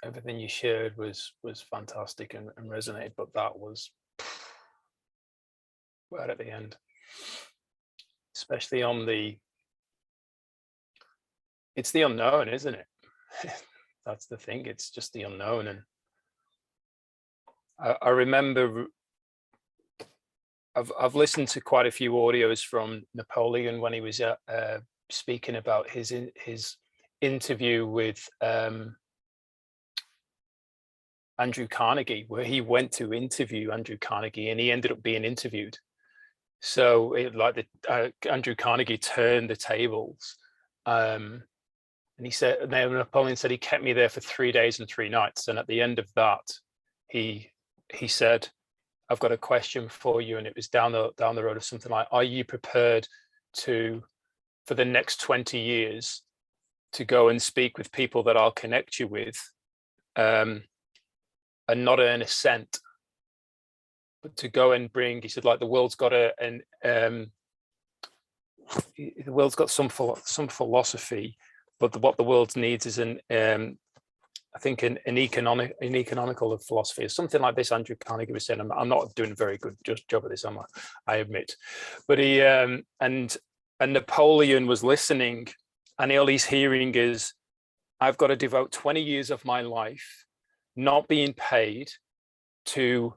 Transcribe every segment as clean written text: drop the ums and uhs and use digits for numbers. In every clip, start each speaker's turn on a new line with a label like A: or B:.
A: everything you shared was fantastic and resonated, but that was right at the end, especially on it's the unknown, isn't it? That's the thing. It's just the unknown. And I remember I've listened to quite a few audios from Napoleon when he was speaking about his interview with Andrew Carnegie, where he went to interview Andrew Carnegie and he ended up being interviewed. So Andrew Carnegie turned the tables. And he said, Napoleon said he kept me there for 3 days and 3 nights. And at the end of that, he said, I've got a question for you. And it was down the road of something like, are you prepared for the next 20 years to go and speak with people that I'll connect you with and not earn a cent, but to go and bring, he said, like the world's got the world's got some philosophy, but what the world needs is I think an economical philosophy or something like this. Andrew Carnegie was saying, I'm not doing a very good job of this, I admit, but he and Napoleon was listening, and all he's hearing is, I've got to devote 20 years of my life not being paid to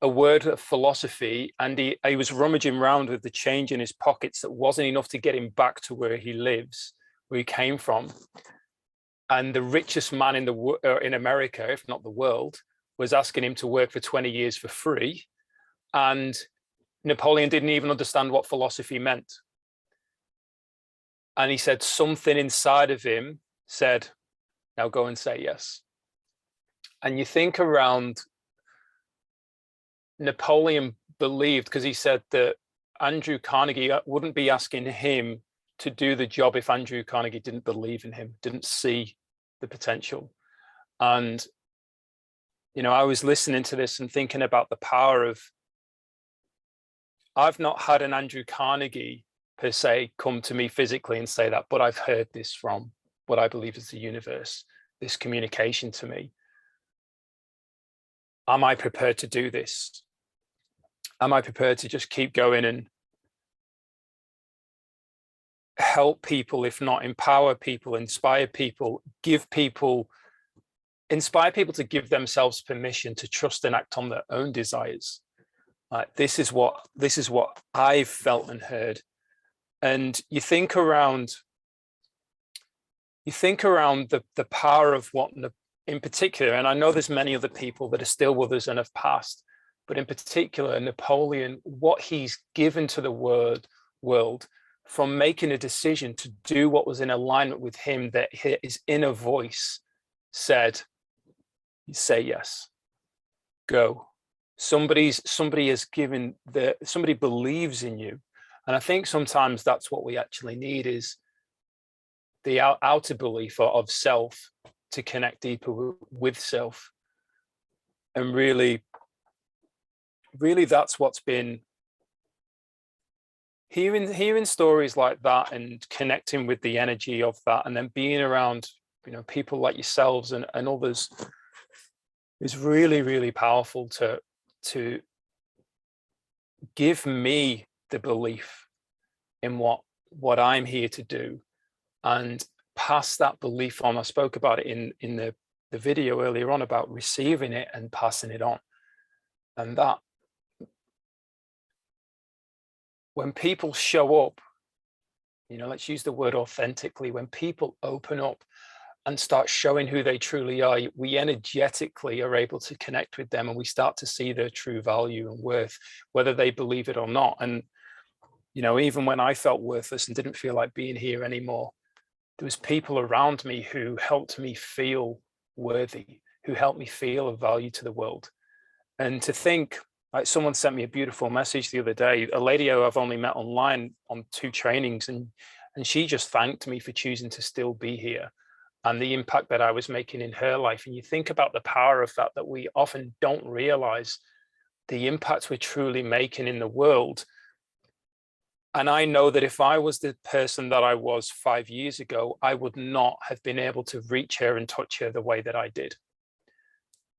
A: a word of philosophy. And he was rummaging around with the change in his pockets that wasn't enough to get him back to where he lives, where he came from. And the richest man in America, if not the world, was asking him to work for 20 years for free. And Napoleon didn't even understand what philosophy meant. And he said something inside of him said, now go and say yes. And you think around, Napoleon believed, because he said that Andrew Carnegie wouldn't be asking him to do the job if Andrew Carnegie didn't believe in him, didn't see the potential. And, I was listening to this and thinking about the power of, I've not had an Andrew Carnegie per se come to me physically and say that, but I've heard this from what I believe is the universe, this communication to me. Am I prepared to do this? Am I prepared to just keep going and help people, if not empower people, inspire people, inspire people to give themselves permission to trust and act on their own desires? This is what I've felt and heard. And you think around the power of what, in particular, and I know there's many other people that are still with us and have passed, but in particular, Napoleon, what he's given to the world from making a decision to do what was in alignment with him, that his inner voice said, say yes, go. Somebody has given somebody believes in you. And I think sometimes that's what we actually need, is the outer belief of self to connect deeper with self. And really that's what's been hearing stories like that and connecting with the energy of that, and then being around people like yourselves and others is really, really powerful to give me the belief in what I'm here to do, and pass that belief on. I spoke about it in the video earlier on about receiving it and passing it on. And that when people show up, let's use the word authentically, when people open up and start showing who they truly are, we energetically are able to connect with them, and we start to see their true value and worth, whether they believe it or not. And, even when I felt worthless and didn't feel like being here anymore, there was people around me who helped me feel worthy, who helped me feel of value to the world. And to think, like, someone sent me a beautiful message the other day, a lady who I've only met online on 2 trainings, and she just thanked me for choosing to still be here and the impact that I was making in her life. And you think about the power of that we often don't realize, the impact we're truly making in the world. And I know that if I was the person that I was 5 years ago, I would not have been able to reach her and touch her the way that I did.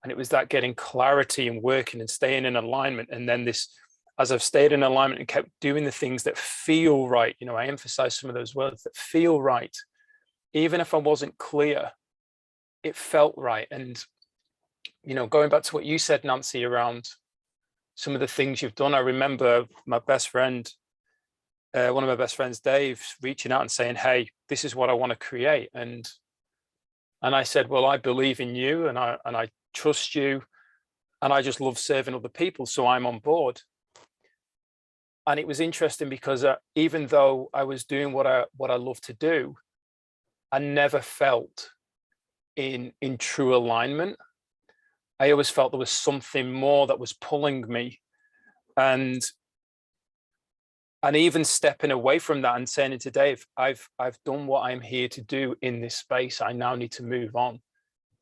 A: And it was that getting clarity and working and staying in alignment. And then this, as I've stayed in alignment and kept doing the things that feel right, you know, I emphasize some of those words that feel right. Even if I wasn't clear, it felt right. And, you know, going back to what you said, Nancy, around some of the things you've done, I remember my best friend, one of my best friends, Dave, reaching out and saying, hey, this is what I want to create. And I said, well, I believe in you and I trust you. And I just love serving other people. So I'm on board. And it was interesting because even though I was doing what I love to do, I never felt in true alignment. I always felt there was something more that was pulling me. And even stepping away from that and saying to Dave, I've done what I'm here to do in this space. I now need to move on.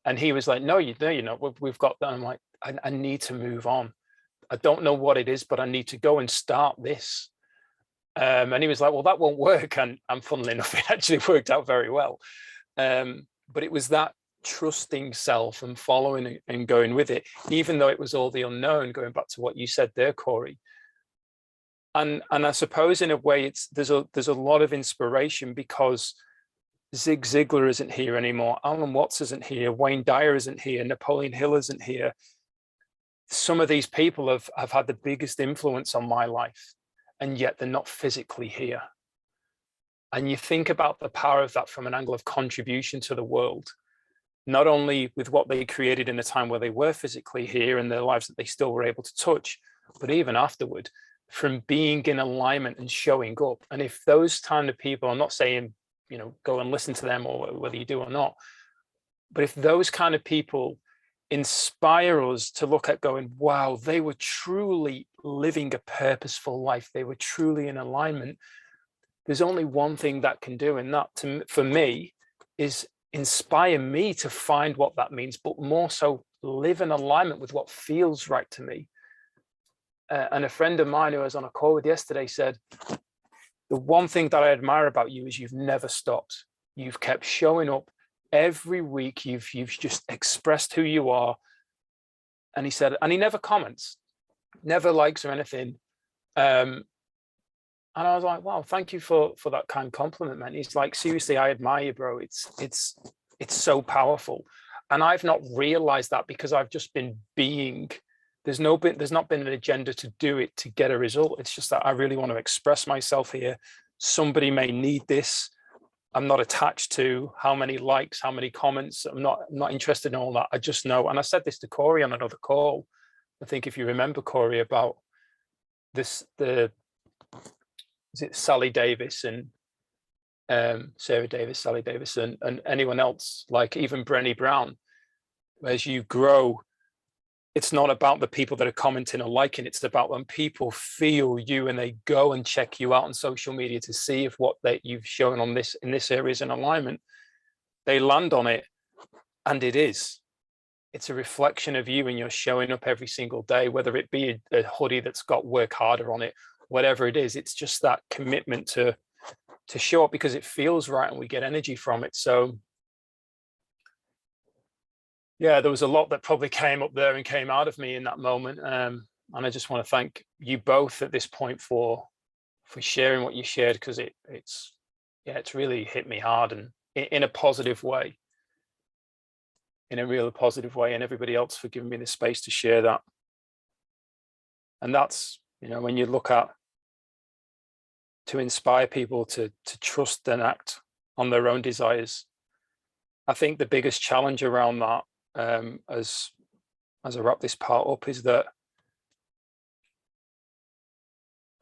A: And he was like, no, you know, we've got that. I'm like, I need to move on. I don't know what it is, but I need to go and start this. And he was like, well, that won't work. And funnily enough, it actually worked out very well. But it was that trusting self and following and going with it, even though it was all the unknown, going back to what you said there, Corey. And I suppose in a way there's a lot of inspiration because Zig Ziglar isn't here anymore. Alan Watts isn't here. Wayne Dyer isn't here. Napoleon Hill isn't here. Some of these people have had the biggest influence on my life, and yet they're not physically here. And you think about the power of that from an angle of contribution to the world, not only with what they created in the time where they were physically here and their lives that they still were able to touch, but even afterward, from being in alignment and showing up. And if those kind of people, I'm not saying, you know, go and listen to them or whether you do or not, but if those kind of people inspire us to look at going, wow, they were truly living a purposeful life, they were truly in alignment, there's only one thing that can do, and that for me is inspire me to find what that means, but more so live in alignment with what feels right to me. And a friend of mine who I was on a call with yesterday said, the one thing that I admire about you is you've never stopped. You've kept showing up every week. You've just expressed who you are. And he said, and he never comments, never likes or anything. And I was like, wow, thank you for that kind compliment, man. He's like, seriously, I admire you, bro. It's so powerful. And I've not realized that because I've just been being. There's not been an agenda to do it to get a result. It's just that I really want to express myself here. Somebody may need this. I'm not attached to how many likes, how many comments. I'm not interested in all that. I just know. And I said this to Corey on another call. I think if you remember, Corey, about this, is it Sally Davis and Sarah Davis, Sally Davis, and anyone else, like even Brené Brown, as you grow, it's not about the people that are commenting or liking. It's about when people feel you and they go and check you out on social media to see if what that you've shown on this in this area is in alignment. They land on it, and it's a reflection of you, and you're showing up every single day, whether it be a hoodie that's got work harder on it, whatever it is. It's just that commitment to show up because it feels right and we get energy from it. So yeah, there was a lot that probably came up there and came out of me in that moment. And I just want to thank you both at this point for sharing what you shared, because it's really hit me hard and in a positive way, in a real positive way, and everybody else for giving me the space to share that. And that's, you know, when you look at to inspire people to trust and act on their own desires, I think the biggest challenge around that, as I wrap this part up, is that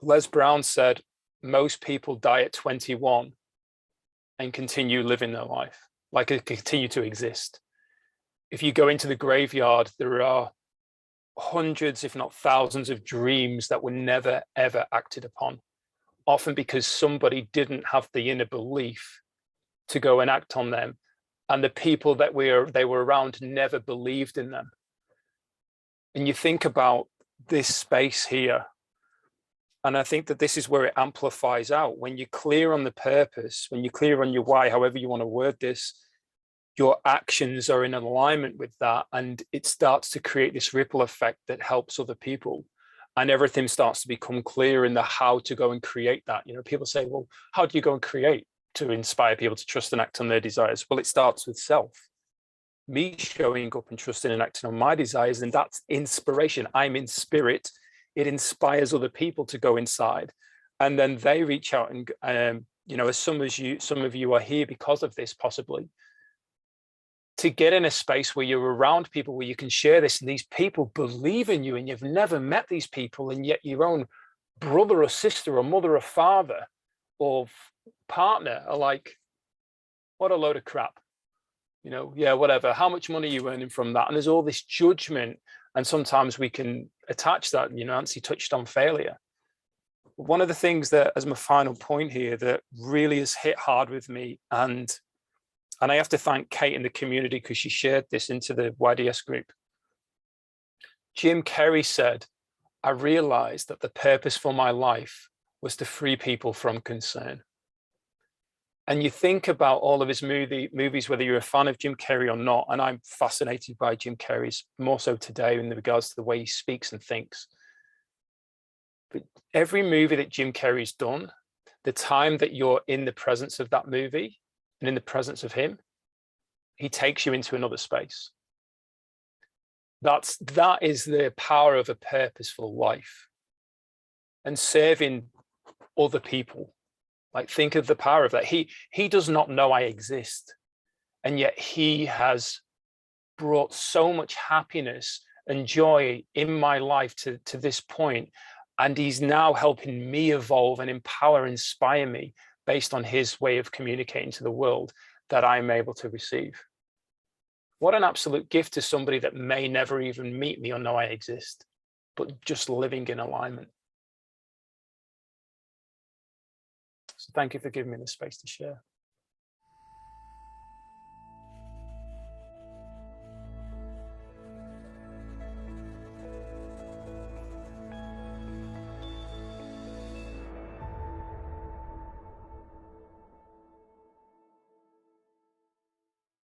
A: Les Brown said most people die at 21 and continue living their life, like it continue to exist. If you go into the graveyard, there are hundreds, if not thousands, of dreams that were never ever acted upon, often because somebody didn't have the inner belief to go and act on them. And the people that they were around never believed in them. And you think about this space here, And I think that this is where it amplifies out. When you're clear on the purpose, when you're clear on your why, however you want to word this, your actions are in alignment with that. And it starts to create this ripple effect that helps other people. And everything starts to become clear in the how to go and create that. You know, people say, well, how do you go and create to inspire people to trust and act on their desires? Well, it starts with self. Me showing up and trusting and acting on my desires, and that's inspiration. I'm in spirit. It inspires other people to go inside, and then they reach out and you know, as some of you are here because of this, possibly, to get in a space where you're around people where you can share this, and these people believe in you, and you've never met these people, and yet your own brother or sister or mother or father or partner are like, what a load of crap. You know, yeah, whatever. How much money are you earning from that? And there's all this judgment. And sometimes we can attach that. You know, Nancy touched on failure. One of the things that, as my final point here, that really has hit hard with me, and I have to thank Kate in the community because she shared this into the YDS group. Jim Carrey said, I realized that the purpose for my life was to free people from concern. And you think about all of his movies, whether you're a fan of Jim Carrey or not, and I'm fascinated by Jim Carrey's more so today in regards to the way he speaks and thinks. But every movie that Jim Carrey's done, the time that you're in the presence of that movie and in the presence of him, he takes you into another space. That is the power of a purposeful life and serving other people. Like, think of the power of that. He does not know I exist, and yet he has brought so much happiness and joy in my life to this point, and he's now helping me evolve and empower, inspire me based on his way of communicating to the world that I'm able to receive. What an absolute gift to somebody that may never even meet me or know I exist, but just living in alignment. So thank you for giving me the space to share.